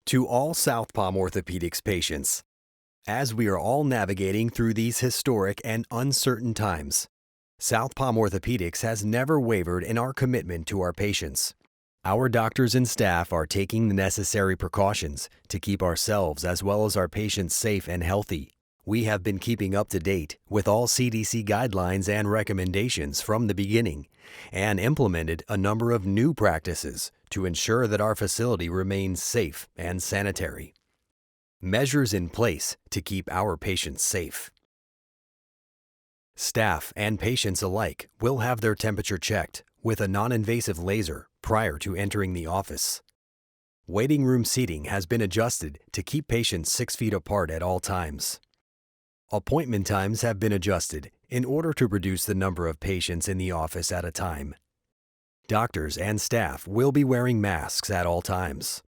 To all South Palm Orthopedics patients, as we are all navigating through these historic and uncertain times, South Palm Orthopedics has never wavered in our commitment to our patients. Our doctors and staff are taking the necessary precautions to keep ourselves as well as our patients safe and healthy. We have been keeping up to date with all CDC guidelines and recommendations from the beginning and implemented a number of new practices to ensure that our facility remains safe and sanitary. Measures in place to keep our patients safe. Staff and patients alike will have their temperature checked with a non-invasive laser prior to entering the office. Waiting room seating has been adjusted to keep patients 6 feet apart at all times. Appointment times have been adjusted in order to reduce the number of patients in the office at a time. Doctors and staff will be wearing masks at all times.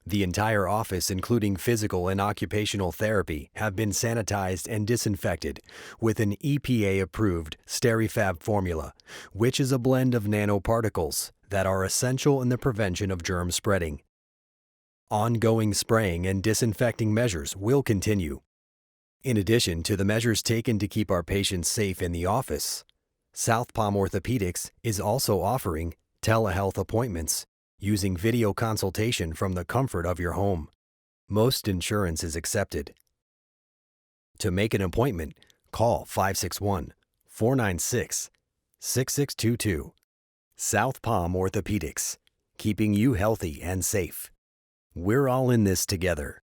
The entire office, including physical and occupational therapy, have been sanitized and disinfected with an EPA-approved SteriFab formula, which is a blend of nanoparticles that are essential in the prevention of germ spreading. Ongoing spraying and disinfecting measures will continue. In addition to the measures taken to keep our patients safe in the office, South Palm Orthopedics is also offering telehealth appointments using video consultation from the comfort of your home. Most insurance is accepted. To make an appointment, call 561-496-6622. South Palm Orthopedics, keeping you healthy and safe. We're all in this together.